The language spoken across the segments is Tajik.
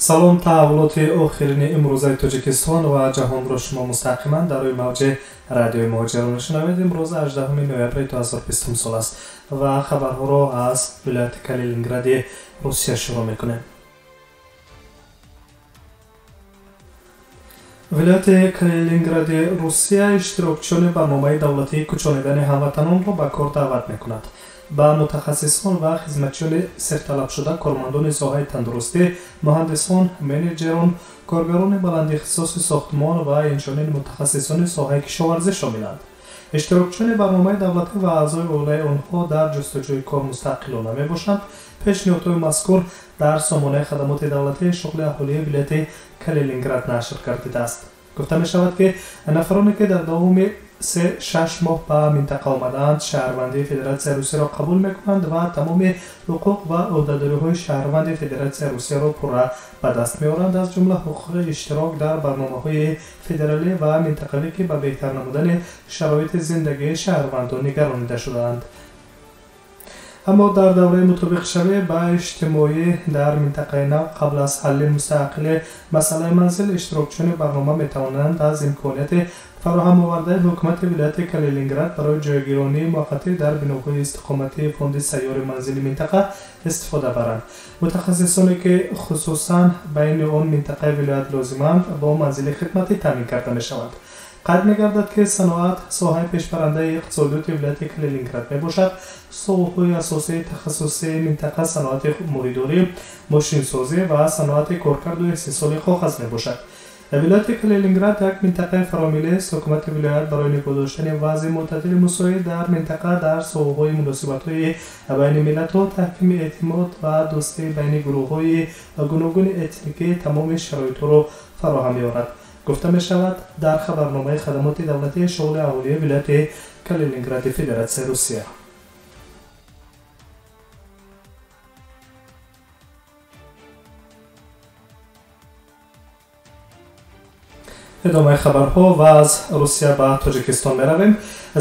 салом таҳаввулоти охирини имрӯзаи тоҷикистон ва ҷаҳонро шумо мустақиман дар рӯи мавҷи радиои муҳоҷирон мешунавед. имрӯз 18 ноябри 2020 сол аст ва хабарҳоро аз вилояти Калинингради Русия шурӯъ мекунем. вилояти Калинингради Русия иштирокчиёни барномаи давлатии кӯчонидани ҳамватанонро ба кор даъват мекунад. ба мутахассисон ва хизматчиёни серталабшуда, кормандони соҳаи тандурустӣ, муҳандисон, менеҷерон, коргарони баландихтисоси сохтмон ва инчунин мутахассисони соҳаи кишоварзӣ шомиланд. иштирокчиёни барномаи давлатӣ ва аъзои оилаи онҳо дар ҷустуҷӯи кор мустақилона мебошанд. пешниҳодҳои мазкур дар сомонаи хадамоти давлатии шуғли аҳолии вилояти Калининград нашр гардидааст. гуфта мешавад, ки нафароне ки дар давоми 3-6 моҳ ба минтақа омадаанд, шаҳрвандии Федератсияи Русияро қабул мекунанд ва тамоми ҳуқуқ ва ӯҳдадориҳои шаҳрванди Федератсияи Русияро пурра ба даст меоранд, аз ҷумла ҳуқуқи иштирок дар барномаҳои федералӣ ва минтақавӣ, ки ба беҳтар намудани шароити зиндагии шаҳрвандон нигаронида шудаанд. аммо дар давраи мутобиқшавӣ ба иҷтимоӣ дар минтақаи нав қабл аз ҳалли мустақили масъалаи манзил, иштирокчиёни барнома метавонанд аз имконияти фароҳамовардаи ҳукумати вилояти Калининград барои ҷойгиронии муваққатӣ дар биноҳои истиқоматии фонди сайёри манзили минтақа истифода баранд. мутахассисоне, ки хусусан байни он минтақаи вилоят лозиманд, бо манзили хидматӣ таъмин карда мешаванд. қайд мегардад, ки саноат соҳаи пешбарандаи иқтисодиёти вилояти Калининград мебошад. соҳаҳои асосии тахассусии минтақа саноати моҳидорӣ, мошинсозӣ ва саноати коркарду истеҳсоли коғаз мебошад. вилояти Калининград як минтақаи фаромилист. ҳукумати вилоят барои нигоҳ доштани вазъи мӯътадили мусоид дар минтақа дар соҳаҳои муносибатҳои байни миллатҳо, таҳкими эътимод ва дӯстӣ байни гурӯҳҳои гуногуни этникӣ тамоми шароитҳоро фароҳам меорад. гуфта мешавад дар хабарномаи хадамоти давлатии шуғли аҳолии вилояти Калинингради Федератсияи Русия. идомаи хабарҳо ва аз Русия ба Тоҷикистон меравем.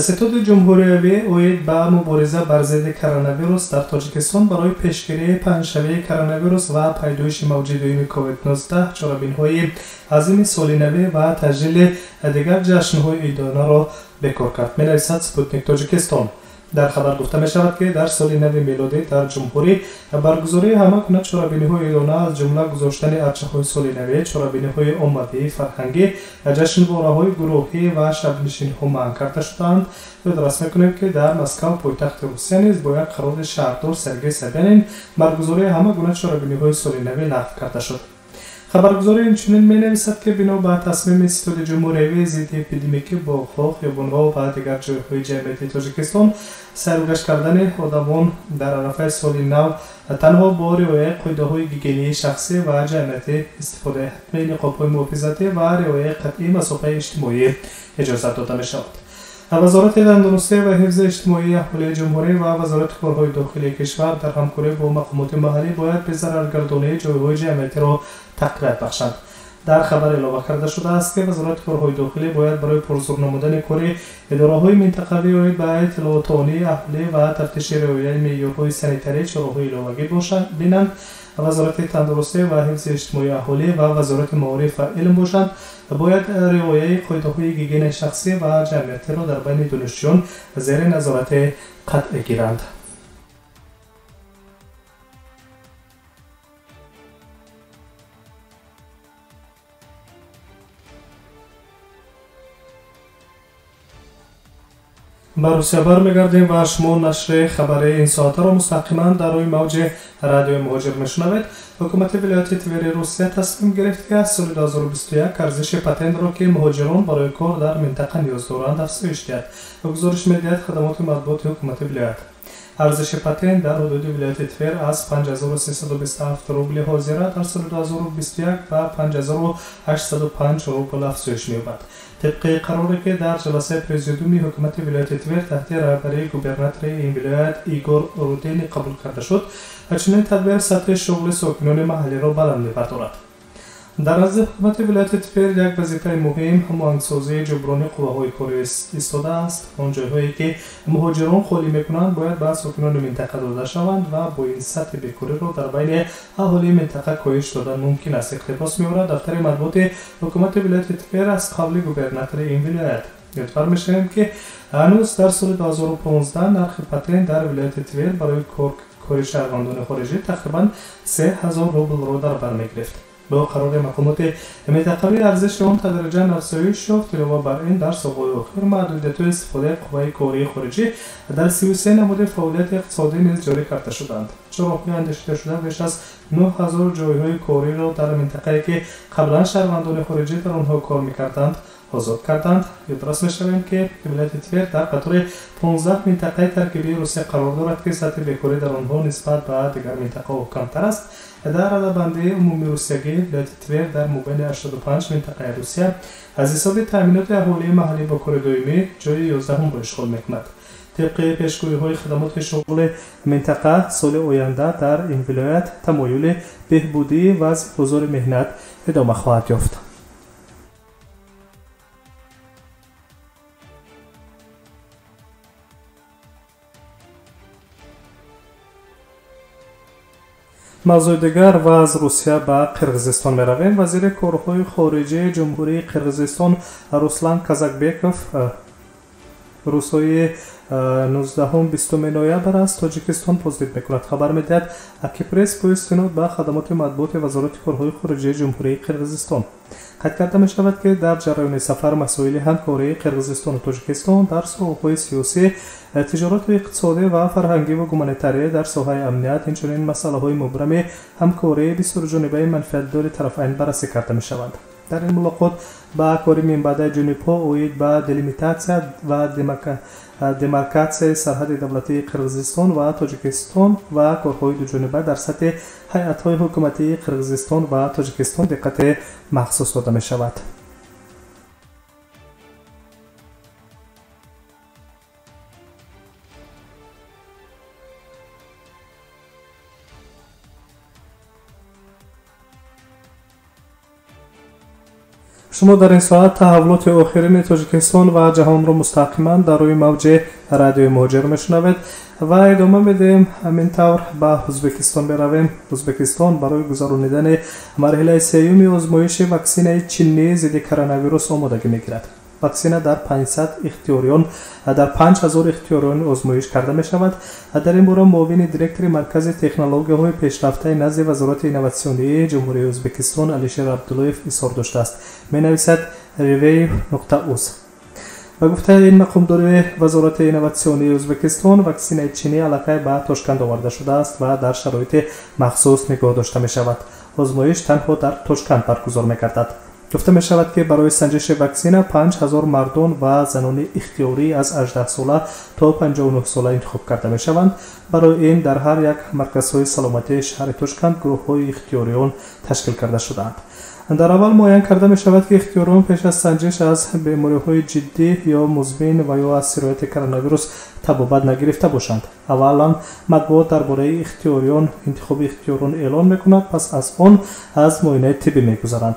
ситоди ҷумҳуриявӣ оид ба мубориза бар зидди коронавирус дар Тоҷикистон барои пешгирии паҳншавии коронавирус ва пайдоиши мавҷи дуюми COVID-19 чорабинҳои азими соли навӣ ва таҷлили дигар ҷашнҳои идонаро бекор кард, менависад Спутник Тоҷикистон. дар хабар гуфта мешавад, ки дар соли нави милодӣ дар ҷумҳурӣ баргузории ҳамагуна чорабиниҳои идона, аз ҷумла гузоштани арчаҳои соли навӣ, чорабиниҳои оммавӣ, фарҳангӣ, ҷашнвораҳои гурӯҳӣ ва шабнишинҳо манъ карда шудаанд. ёдрас мекунем, ки дар Москав, пойтахти Русия, низ бо як қарори шаҳрдор Сергей Собянин баргузории ҳамагуна чорабиниҳои соли навӣ лағв карда шуд. хабаргузорӣ инчунин менависад, ки бино ба тасмими ситоди ҷумҳуриявии зидди эпидемикӣ боғҳо, хиёбонҳо ва дигар ҷойҳои ҷамъияти Тоҷикистон сайругашт кардани одамон дар арафаи соли нав танҳо бо риояи қоидаҳои гигиении шахсӣ ва ҷамъиятӣ, истифодаи ҳатмии ниқобҳои муҳофизатӣ ва риояи қатъии масофаи иҷтимоӣ иҷозат дода мешавад. вазорати тандурустӣ ва ҳифзи иҷтимоии аҳолии ҷумҳурӣ ва вазорати корҳои дохилии кишвар дар ҳамкорӣ бо мақомоти маҳаллӣ бояд безараргардонии ҷойҳои ҷамъиятиро тақвият бахшанд. дар хабар илова карда шудааст, ки вазорати корҳои дохилӣ бояд барои пурзур намудани кори идораҳои минтақавӣ оид ба иттилоотронии аҳолӣ ва тафтиши риояи меъёрҳои санитарӣ чораҳои иловагӣ бинанд. вазорати тандурустӣ ва ҳифзи иҷтимоии аҳолӣ ва вазорати маориф ва илм бошанд, бояд риояи қоидаҳои гигиенаи шахсӣ ва ҷамъиятиро дар байни донишҷӯён зери назорати қатъӣ гиранд. ба Русия бармегардем ва шумо нашри хабари ин соатаро мустақиман дар рӯи мавҷи радиои муҳоҷир мешунавед. ҳукумати вилояти Твери Русия тасмим гирифт, ки аз соли 2021 арзиши патентро, ки муҳоҷирон барои кор дар минтақа ниёз доранд, афзоиш диҳад. гузориш медиҳад хадамоти матбуоти ҳукумати вилоят. арзиши патент дар ҳудуди вилояти Твер аз 5327 рубли ҳозира дар соли 2021 ба 5805 рубл афзоиш меёбад. طبق قراری که در جلسه پرزیدیوم حکومت ولایت تور تحت رهبری گوبرناتور این ولایت ایگور رودین قبول کرده شد، همچنین تدبیر سطح شغل ساکنان محلی را بلند می‌بردارد. дар назди ҳукумати вилояти Твер як вазифаи муҳим ҳамоҳангсозии ҷуброни қувваҳои корӣ истодааст. Он ҷойҳое ки муҳоҷирон холӣ мекунанд бояд ба сокинони минтақа дода шаванд ва бо ин сатҳи бекориро дар байни аҳолии минтақа коҳиш додан мумкин аст. Иқтибос меорад дафтари матбуоти ҳукумати вилояти Твер аз қавли губернатори ин вилоят. ёдгар мешавем ки ҳанӯз дар соли 2015 нархи патент дар вилояти Твер барои кори шаҳрвандони хориҷӣ тақрибан 3000 рублро дар бар мегирифт. با قرار مقامات منطقوی ارزش آن تدریجاً افزایش یافت. علاوه بر این در سالهای اخیر محدودیت استفاده قوه کاری خارجی در 33 نمود فعالیت اقتصادی نیز جاری کرده شدند. چراغ‌های اندیشیده شده بیش از 9000 جایهای کاری را در منطقه‌ای که قبلا شهروندان خارجی در آنها کار می‌کردند آزاد کردند. یادداشت می‌شویم که ولایت تور در قطار 15 منطقه ترکیبی روسیه قرار دارد که سطح بیکاری در آنها نسبت به دیگر منطقه‌ها کمتر است. در عددبندی عمومی روسیگی ولایت تور در مابین 85 منطقه روسیه از حساب تامینات اهالی محلی با کار دائمی جای 11 را اشغال می‌کند. طبق پیشگویی‌های خدمات شغل منطقه سال آینده در این ولایت تمایل بهبودی وضع بازار مهنت ادامه خواهد یافت. موضوع دیگر و از روسیه به قرغیزستان می‌رویم. وزیر کارهای خارجه جمهوری قرغیزستان روسلان کازاکبکوف روزهای 19-20 نوامبر از تاجیکستان بازدید می‌کند. خبر می‌دهد اکیپرس با استناد به خدمات مطبوعات وزارت کارهای خارجه جمهوری قرغیزستان قید کرده می‌شود که در جریان سفر مسائل همکاری قرغیزستان و تاجیکستان در ساحه‌های سیاسی، تجارت و اقتصادی و فرهنگی و گومانیتاری در ساحه امنیت همچنین مسائل‌های مبرم همکاری بسیارجانبه منفعت‌دار طرفین بررسی کرده می‌شوند. در این ملاقات با کاری منبع جنوب‌ها اوید با دلیمیتاسیا و دمارکاسیای سرحد دولتی قرغیزستان و تاجیکستان و کارهای دوجانبه در سطح هیئت‌های حکومتی قرغیزستان و تاجیکستان دقت مخصوص داده می‌شود. شما در این ساعت تحولات آخرین تاجیکستان و جهان را مستقیما در روی موج رادیوی مهاجر میشنوید و ادامه میدیم. همینطور به ازبکستان برویم. ازبکستان برای گذراندن مرحله سوم آزمایش واکسن چینی ضد کرونا ویروس آمادگی میگیرد. واکسن در 5000 اختیاریان آزمایش کرده می شود. در این باره معاون دیرکتور مرکز تکنولوژی های پیشرفته نزد وزارت اینواسیونی جمهوری ازبکستان علیشیر عبداللهیف اظهار داشته است. می نویسد review.uz. و گفته این مقامدار وزارت اینواسیونی ازبکستان واکسن چینی علاقه به تاشکند آورده شده است و در شرایط مخصوص نگاه داشته می شود. آزمایش تنها در تاشکند برگزار می گردد. گفته می شود که برای سنجش واکسن 5000 مردان و زنان اختیاری از 18 ساله تا 59 ساله انتخاب کرده می شوند. برای این در هر یک مرکزهای سلامتی شهر تاشکند گروه های اختیاریان تشکیل کرده شدند. در اول معین کرده می شود که اختیاریان پیش از سنجش از بیماری های جدی یا مزمن و یا از سرایت کرونا ویروس تبابت نگرفته باشند. اولا مطبوعات درباره اختیاریان انتخاب اختیاریان اعلان می کند، پس از آن از معاینه طبی می گذارند.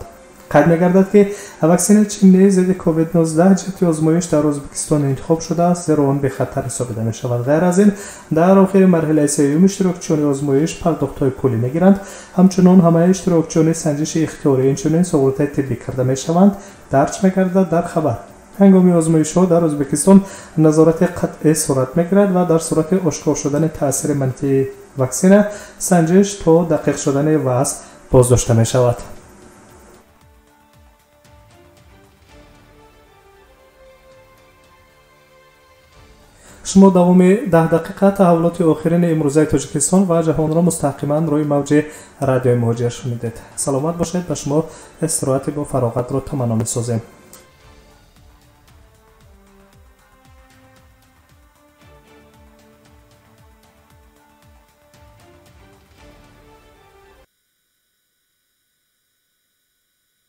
قید می‌گردد که واکسن چینی ضد کووید 19 جهت آزمایش در ازبکستان انتخاب شده است، زیرا آن به خطر حسابیده می‌شود. غیر از این در آخر مرحله سوم اشتراکچیان آزمایش پرداخت‌های پولی می‌گیرند. همچنین همه اشتراکچیان سنجش اختیاری اینچنین سهولت طبی کرده می‌شوند. درج می‌گردد در خبر هنگام آزمایش‌ها در ازبکستان نظارت قطعی صورت می‌گیرد و در صورت آشکار شدن تأثیر منفی واکسن سنجش تا دقیق شدن وضع بازداشته می‌شود. شما دوام 10 دقیقه تحولات آخرین امروزه تاجیکستان و جهان را مستقیما روی موج رادیوی مهاجر شنیدید. سلامت باشید. به شما استراحت با فراغت را تمنا می‌سازیم.